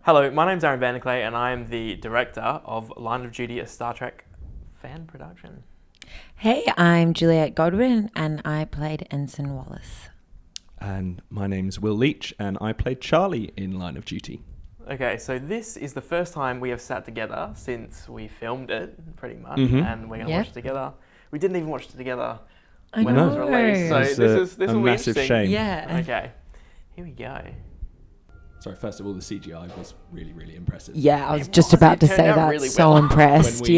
Hello, my name's Aaron Vanderkley and I am the director of Line of Duty, a Star Trek fan production. Hey, I'm Juliet Godwin and I played Ensign Wallace. And my name's Will Leach and I played Charlie in Line of Duty. Okay, so this is the first time we have sat together since we filmed it, pretty much, Mhm. and we're going to watch it together. We didn't even watch it together I when it was know. released, so It's this a will be massive interesting. shame. Yeah. Okay, here we go. Sorry, first of all, the CGI was really, really impressive. Yeah, I was It just was. about It to turned say out that. really So well. impressed.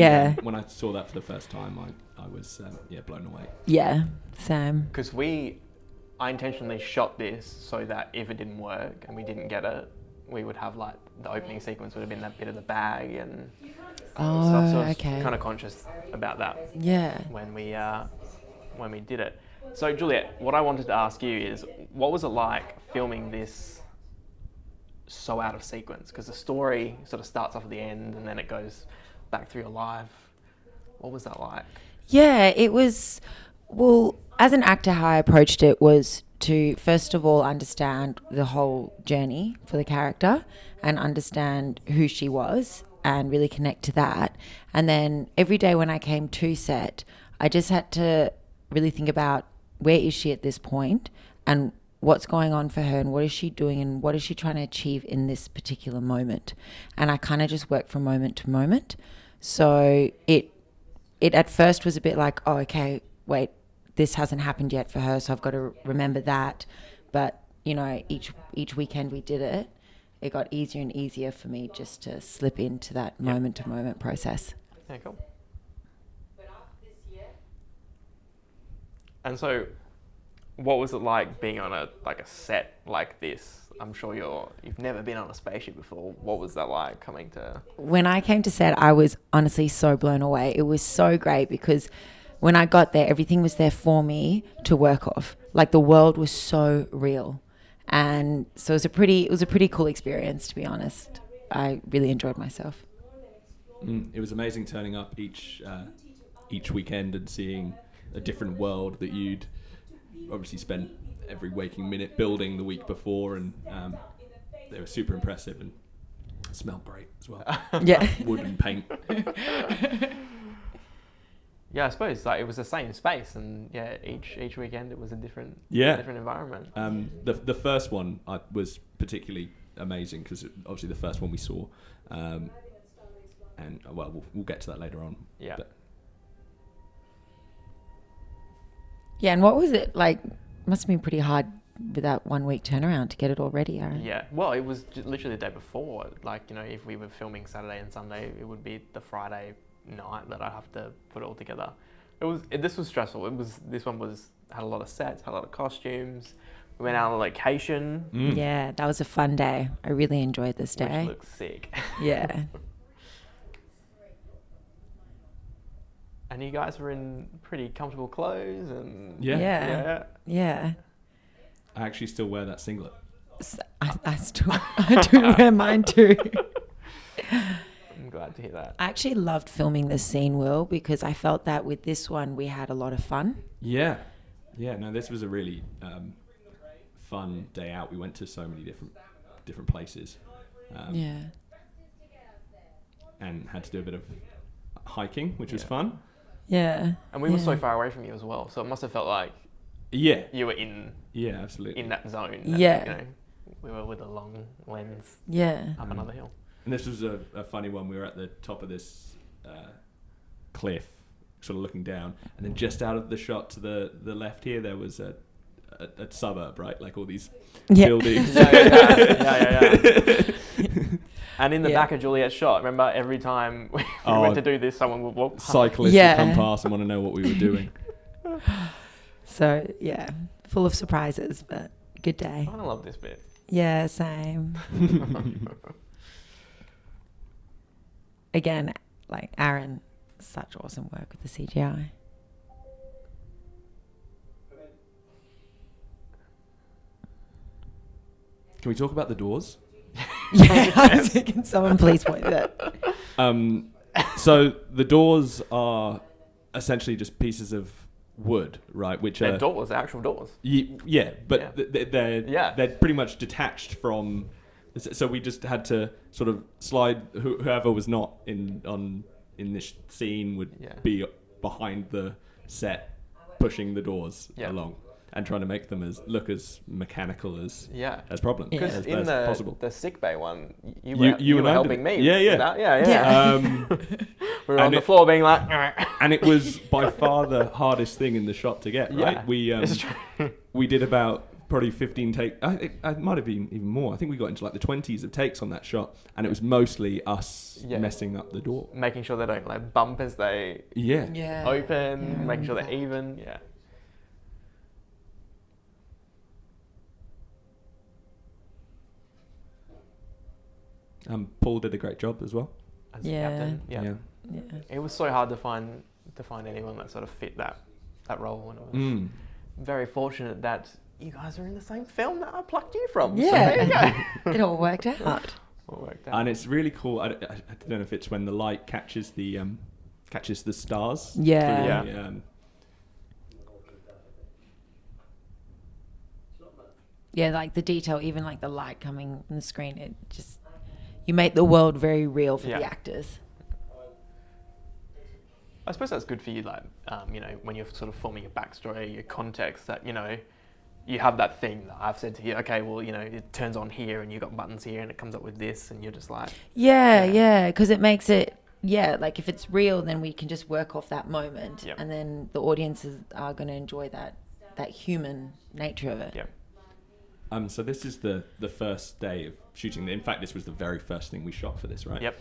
When I saw that for the first time, I was blown away. Yeah, Sam. Because I intentionally shot this so that if it didn't work and we didn't get it, we would have like the opening sequence would have been that bit of the bag and stuff. So I was okay. kind of conscious about that Yeah. when we did it. So Juliet, what I wanted to ask you is, what was it like filming this so out of sequence? Because the story sort of starts off at the end and then it goes back through your life. What was that like? Yeah, it was, well, as an actor, how I approached it was to, first of all, understand the whole journey for the character and understand who she was and really connect to that. And then every day when I came to set, I just had to really think about where is she at this point and what's going on for her and what is she doing and what is she trying to achieve in this particular moment. And I kind of just worked from moment to moment. So it at first was a bit like, oh, okay, wait, this hasn't happened yet for her, so I've got to remember that. But, you know, each weekend we did it, it got easier and easier for me just to slip into that moment-to-moment process. Yeah, cool. And so, what was it like being on a set like this? I'm sure you've never been on a spaceship before. What was that like coming to? When I came to set, I was honestly so blown away. It was so great because when I got there, everything was there for me to work off. Like the world was so real. And so it was a pretty cool experience, to be honest. I really enjoyed myself. It was amazing turning up each weekend and seeing a different world that you'd obviously spent every waking minute building the week before, and they were super impressive and smelled great as well. Yeah. Wood and paint. Yeah, I suppose it was the same space, and each weekend it was a different environment. The first one was particularly amazing because obviously the first one we saw, and we'll get to that later on. Yeah. Yeah, and what was it like? Must have been pretty hard with that 1 week turnaround to get it all ready, Aaron. Yeah, well, it was literally the day before. Like, you know, if we were filming Saturday and Sunday, it would be the Friday night that I'd have to put it all together. This was stressful. This one had a lot of sets, had a lot of costumes. We went out on location. Yeah, that was a fun day. I really enjoyed this day. Which looks sick. Yeah. And you guys were in pretty comfortable clothes and Yeah. I actually still wear that singlet. I do wear mine too. I'm glad to hear that. I actually loved filming this scene, Will, because I felt that with this one we had a lot of fun. Yeah. No, this was a really fun day out. We went to so many different places. And had to do a bit of hiking, which was fun. Yeah. And we were so far away from you as well, so it must have felt like you were in absolutely in that zone. And, you know, we were with a long lens up another hill. And this was a funny one. We were at the top of this cliff, sort of looking down, and then just out of the shot to the left here, there was a suburb, right? Like all these buildings. Yeah. And in the back of Juliet's shot, remember every time we went to do this, someone would walk past. Cyclists would come past and want to know what we were doing. So, yeah, full of surprises, but good day. I love this bit. Yeah, same. Again, like Aaron, such awesome work with the CGI. Can we talk about the doors? Yeah, I was thinking someone please point that. So the doors are essentially just pieces of wood, right? Which they're are doors, actual doors. they're pretty much detached from So we just had to sort of slide. Whoever was not in this scene would be behind the set, pushing the doors along and trying to make them look as mechanical as problems Because in the sick bay one, you were helping me. Yeah. We were on the floor being like, and it was by far the hardest thing in the shot to get. Right? We did about probably 15 takes. I might have been even more. I think we got into like the 20s of takes on that shot, and it was mostly us messing up the door, making sure they don't like bump as they open, making sure they're even. Yeah. Paul did a great job as well. As the captain. Yeah. It was so hard to find anyone that sort of fit that role, and it was very fortunate that you guys are in the same film that I plucked you from. Yeah. So there you go. It all worked out. And it's really cool. I don't know if it's when the light catches the stars. Yeah. Yeah, like the detail, even like the light coming on the screen, it just, you make the world very real for the actors. I suppose that's good for you, like, when you're sort of forming your backstory, your context, that, you have that thing that I've said to you, okay, well, it turns on here and you got buttons here and it comes up with this, and you're just like... Yeah, because it makes it, like if it's real, then we can just work off that moment, and then the audiences are going to enjoy that human nature of it. Yeah. So this is the first day of shooting. In fact, this was the very first thing we shot for this, right? Yep.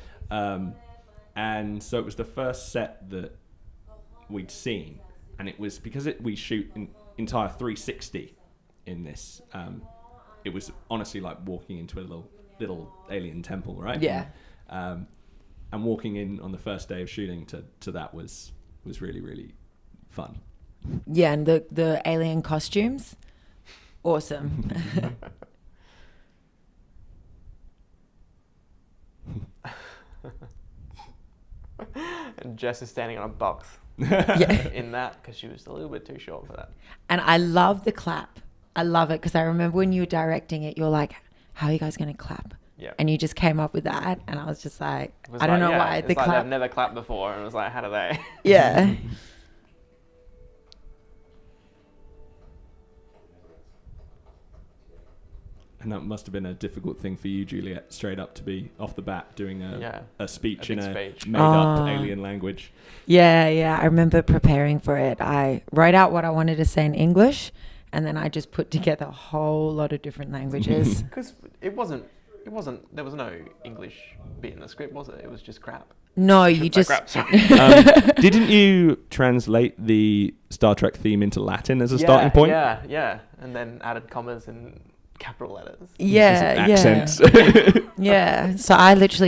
And so it was the first set that we'd seen, and it was because we shoot an entire 360 in this. It was honestly like walking into a little alien temple, right? Yeah. And walking in on the first day of shooting to that was really, really fun. Yeah, and the alien costumes. Awesome. And Jess is standing on a box in that because she was a little bit too short for that. And I love the clap. I love it because I remember when you were directing it, you're like, how are you guys going to clap? Yeah. And you just came up with that. And I was just like, I don't know why. The clap. They've never clapped before. And it was like, how do they? Yeah. And that must have been a difficult thing for you, Juliet, straight up to be off the bat doing a speech in a made-up alien language. Yeah. I remember preparing for it. I wrote out what I wanted to say in English, and then I just put together a whole lot of different languages. Because there was no English bit in the script, was it? It was just crap. No, you just... Didn't you translate the Star Trek theme into Latin as a starting point? Yeah. And then added commas and capital letters. Accents. Yeah. So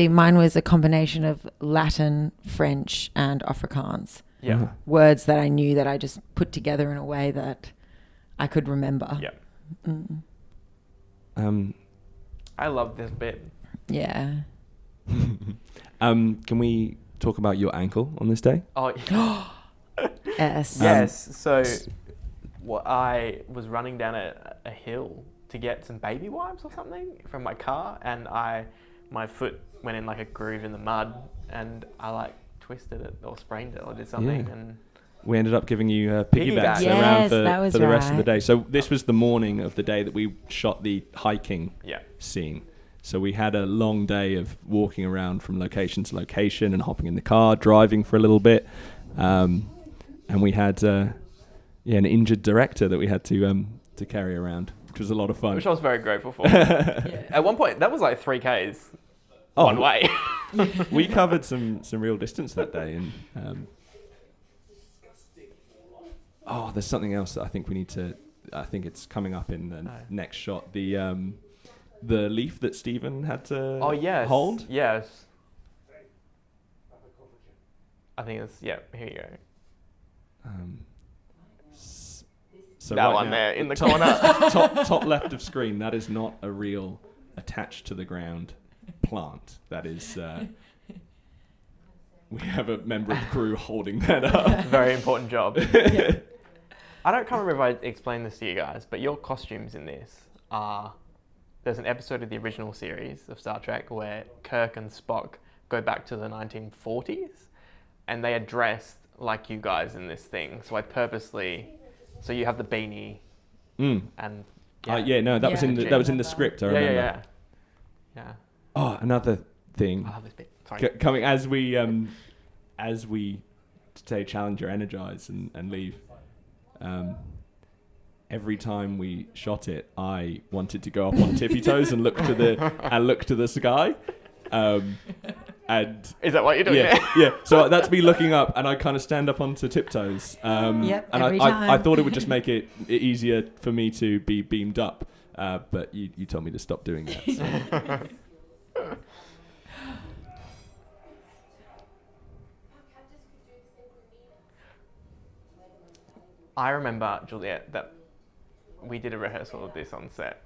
mine was a combination of Latin, French, and Afrikaans. Yeah. Words that I knew that I just put together in a way that I could remember. Yeah. I love this bit. Yeah. Can we talk about your ankle on this day? Oh. Yes. Yes. So, I was running down a hill to get some baby wipes or something from my car, and my foot went in like a groove in the mud, and I like twisted it or sprained it or did something, and we ended up giving you piggybacks around for the rest of the day. So this was the morning of the day that we shot the hiking scene. So we had a long day of walking around from location to location and hopping in the car, driving for a little bit, and we had an injured director that we had to carry around, which was a lot of fun. Which I was very grateful for. At one point, that was like 3Ks one way. We covered some real distance that day. And there's something else that I think we need to... I think it's coming up in the next shot. The leaf that Stephen had to hold. Yes. I think it's... Yeah, here you go. So that one there in the corner. top left of screen, that is not a real attached to the ground plant. That is... we have a member of crew holding that up. Very important job. I can't remember if I explained this to you guys, but your costumes in this are there's an episode of the original series of Star Trek where Kirk and Spock go back to the 1940s, and they are dressed like you guys in this thing. So I purposely, so you have the beanie, and that was in the script. I remember. Yeah. Oh, another thing. I love this bit. Sorry. Coming as we say challenge or energize and leave. Every time we shot it, I wanted to go up on tippy toes and look to the sky. And is that what you're doing? Yeah. So that's me looking up, and I kind of stand up onto tiptoes. And I thought it would just make it easier for me to be beamed up, but you told me to stop doing that. So. I remember, Juliet, that we did a rehearsal of this on set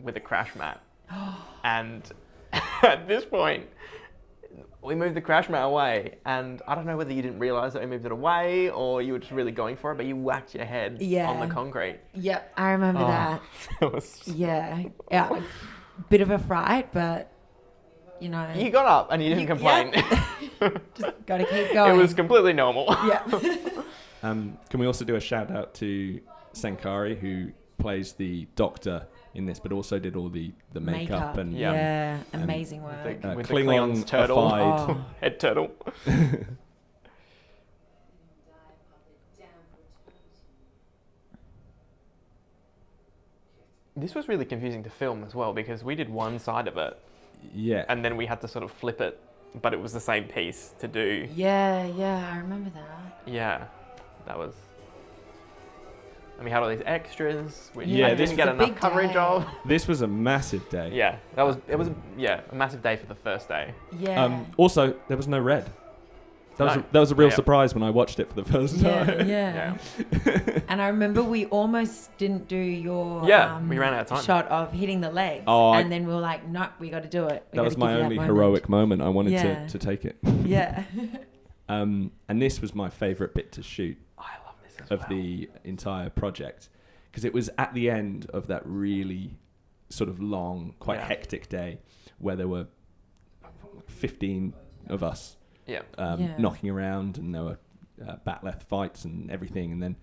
with a crash mat. And at this point, we moved the crash mat away. And I don't know whether you didn't realise that we moved it away or you were just really going for it, but you whacked your head on the concrete. Yep, I remember that. Yeah. Bit of a fright, but, you know. You got up and you didn't complain. Just got to keep going. It was completely normal. Yeah. Can we also do a shout out to Sankari, who plays the Doctor in this, but also did all the makeup and amazing work. With the Klingons turtle, head turtle. This was really confusing to film as well because we did one side of it, and then we had to sort of flip it, but it was the same piece to do. Yeah, I remember that. Yeah. That was, and we had all these extras, which I didn't get enough coverage of. This was a massive day. Yeah, it was a massive day for the first day. Yeah. Also, there was no red. That was a real surprise when I watched it for the first time. Yeah. And I remember we almost didn't do your we ran out of time. Shot of hitting the legs, and then we were like, no, we got to do it. That was my only heroic moment. I wanted to take it. Yeah. And this was my favourite bit to shoot. I love this as well. Of the entire project, because it was at the end of that really sort of long, quite hectic day where there were 15 of us knocking around, and there were batleth fights and everything, and then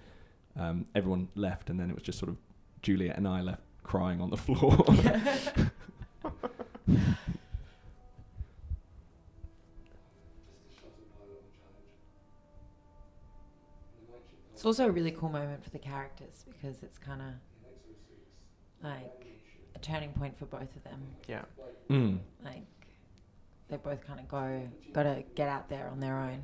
everyone left, and then it was just sort of Juliet and I left crying on the floor. It's also a really cool moment for the characters because it's kind of like a turning point for both of them. Yeah. Like they both kind of got to get out there on their own.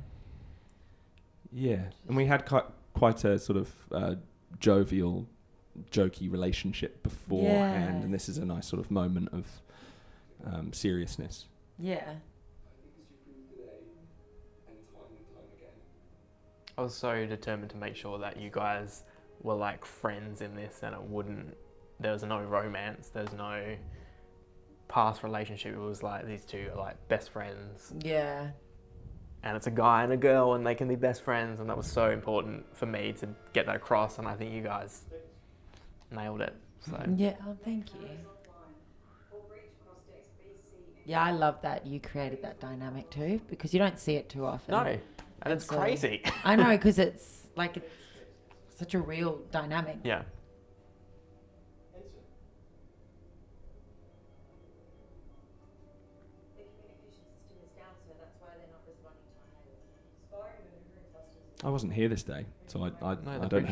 Yeah, and we had quite a sort of jovial, jokey relationship beforehand, and this is a nice sort of moment of seriousness. Yeah. I was so determined to make sure that you guys were like friends in this, and there was no romance, there's no past relationship. It was like these two are like best friends. Yeah. And it's a guy and a girl, and they can be best friends, and that was so important for me to get that across, and I think you guys nailed it. So. Yeah, thank you. Yeah, I love that you created that dynamic too, because you don't see it too often. No. And it's crazy. I know, because it's like it's such a real dynamic. Yeah. I wasn't here this day, so I don't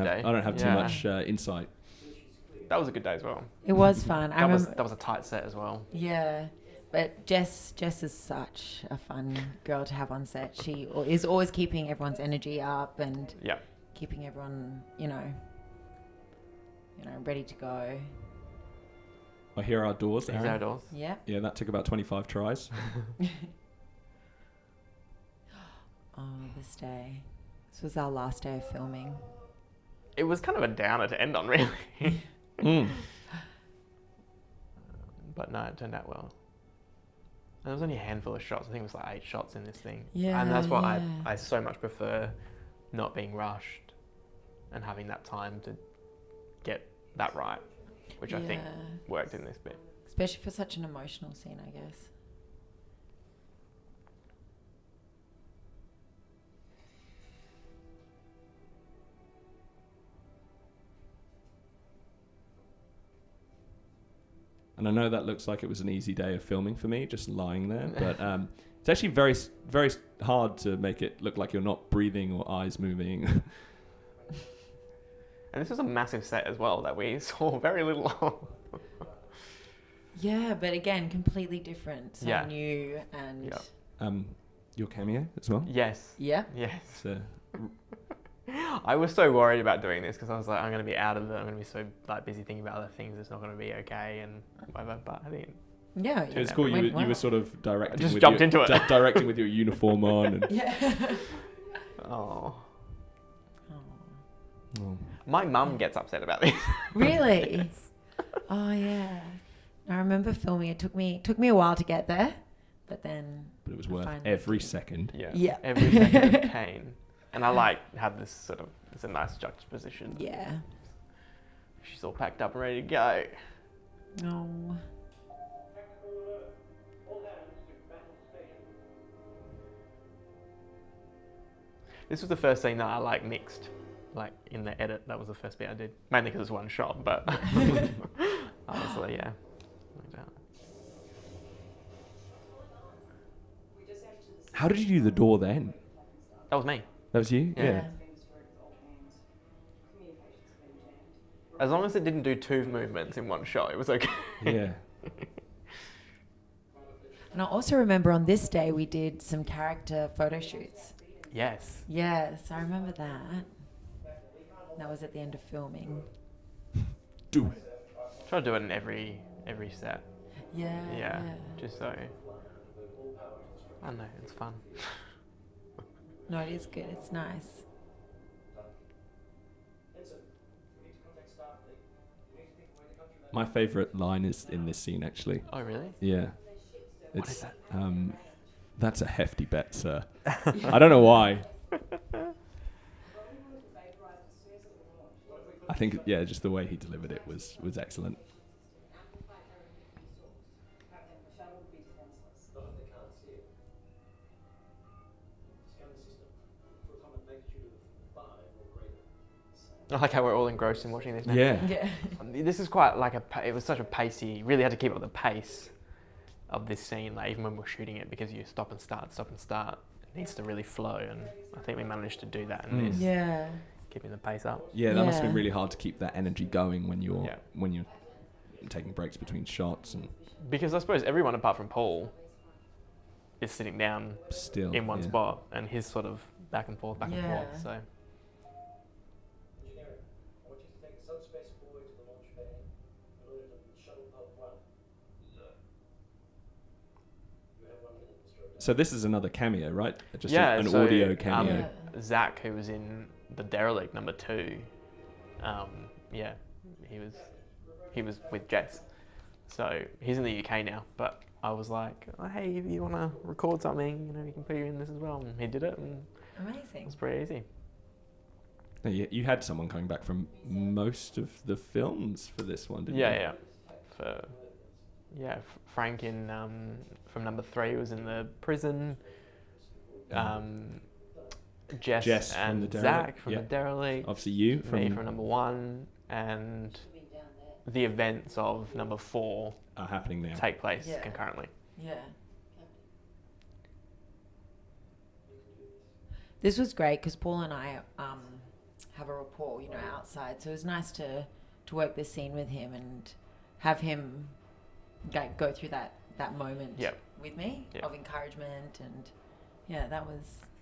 have too much insight. That was a good day as well. It was fun. That was a tight set as well. Yeah. But Jess is such a fun girl to have on set. She is always keeping everyone's energy up and keeping everyone, you know, ready to go. I hear our doors. Here's our doors. Yeah. Yeah, that took about 25 tries. Oh, this day. This was our last day of filming. It was kind of a downer to end on, really. But no, it turned out well. And there was only a handful of shots. I think it was like 8 shots in this thing. Yeah. And that's why I so much prefer not being rushed and having that time to get that right, which I think worked in this bit. Especially for such an emotional scene, I guess. And I know that looks like it was an easy day of filming for me, just lying there. But it's actually very, very hard to make it look like you're not breathing or eyes moving. And this was a massive set as well that we saw very little of. Yeah, but again, completely different. So Yeah. new and... Yep. Your cameo as well? Yes. Yeah. Yes. So, I was so worried about doing this because I was like, I'm going to be out of it. I'm going to be so like busy thinking about other things. It's not going to be okay and whatever. But I think Yeah. it was cool. You were sort of directing. Just with jumped your, into it. Directing with your uniform on. And Yeah. oh, oh. my mum gets upset about this. Really? Oh, yeah. I remember filming. It took me a while to get there, but then... But it was worth finally every did. second. Yeah. Every second of pain. And I like have this sort of, it's a nice juxtaposition. Yeah. She's all packed up and ready to go. No. This was the first scene that I like mixed, like in the edit. That was the first bit I did, mainly because it's one shot. But honestly, yeah. Like that. How did you do the door then? That was me. That was you? Yeah. As long as it didn't do two movements in one shot, it was okay. Yeah. And I also remember on this day we did some character photo shoots. Yes. Yes, I remember that. That was at the end of filming. Do it. Try to do it in every set. Yeah. Yeah. Just so. I don't know, it's fun. No, it is good. It's nice. My favourite line is in this scene, actually. Oh, really? Yeah. What is that? That's a hefty bet, sir. I don't know why. I think, yeah, just the way he delivered it was excellent. I like how we're all engrossed in watching this now. Yeah. Yeah. This is quite like it was such a pacey, really had to keep up the pace of this scene, like even when we're shooting it, because you stop and start. It needs to really flow, and I think we managed to do that in this, Yeah. keeping the pace up. Yeah, that must have Yeah. been really hard to keep that energy going when you're Yeah. when you're taking breaks between shots and Because I suppose everyone apart from Paul is sitting down still in one yeah. spot, and he's sort of back and forth, Yeah. so... So this is another cameo, right? Just Yeah, an so, audio cameo. Zach, who was in the Derelict #2, he was with Jess. So he's in the UK now, but I was like, oh, hey, if you want to record something, we can put you in this as well. And he did it, and it Amazing. was pretty easy. No, you had someone coming back from most of the films for this one, didn't you? Frank in from #3 was in the prison. Jess from and the Derelict, Zach from yeah. the Derelict. Obviously you Me from #1, and the events of #4 are happening now. take place Yeah. concurrently. Yeah. This was great because Paul and I have a rapport, outside. So it was nice to work this scene with him and have him go through that moment Yep. with me Yep. of encouragement, and it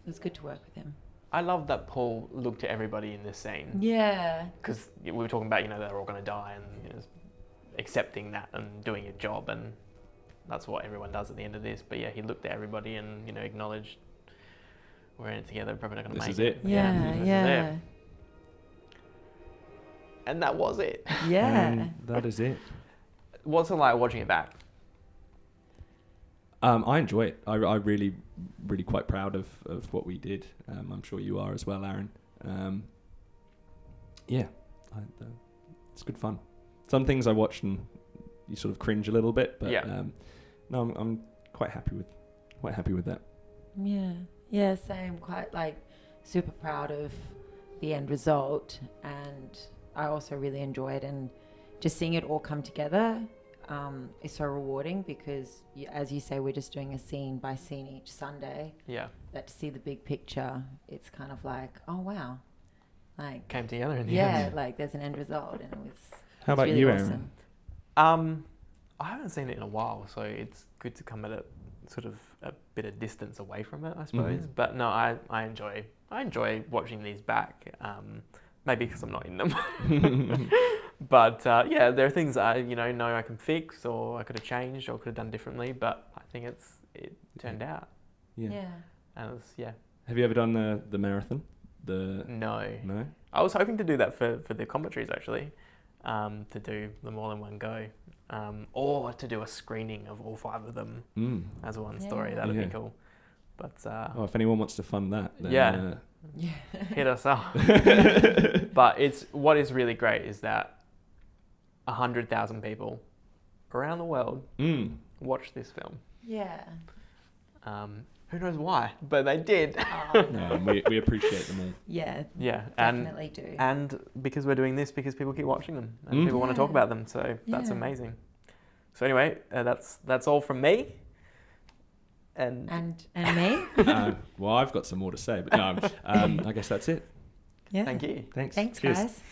was good to work with him. I love that Paul looked at everybody in this scene, Yeah. because we were talking about they're all going to die, and accepting that and doing your job, and that's what everyone does at the end of this. But yeah, he looked at everybody and acknowledged we're in it together, probably not going to This make is it. it. Yeah. this Yeah. is it. And that was it. Yeah. And that is it. What's it like watching it back? I enjoy it. I really, really quite proud of what we did. I'm sure you are as well, Aaron. It's good fun. Some things I watched and, you sort of cringe a little bit. But Yeah. no, I'm quite happy with that. Yeah, same. Quite like super proud of the end result, and I also really enjoyed and just seeing it all come together is so rewarding because, as you say, we're just doing a scene by scene each Sunday. Yeah. That to see the big picture, it's kind of like, oh wow, like Came together in the end. like there's an end result, and it was. How it's about really you, awesome. Aaron? I haven't seen it in a while, so it's good to come at it sort of a bit of distance away from it, I suppose. Mhm. But no, I enjoy watching these back. Maybe because I'm not in them. But yeah, there are things I know I can fix, or I could have changed, or could have done differently. But I think it turned out, Yeah. and it was, yeah. Have you ever done the marathon? No. No. I was hoping to do that for the commentaries actually, to do them all in one go, or to do a screening of all 5 of them as one story. Yeah. That'd Yeah. be cool. But Oh, if anyone wants to fund that, then, Yeah. hit us up. But what is really great is that 100,000 people around the world watched this film. Yeah. Who knows why, but they did. No, and we appreciate them all. Yeah. Yeah, Definitely do. and because we're doing this, because people keep watching them and people want to talk about them, so that's Yeah. amazing. So anyway, that's all from me. And me. Well, I've got some more to say, but no, I guess that's it. Yeah. thank you. Thanks. Thanks, Cheers. guys.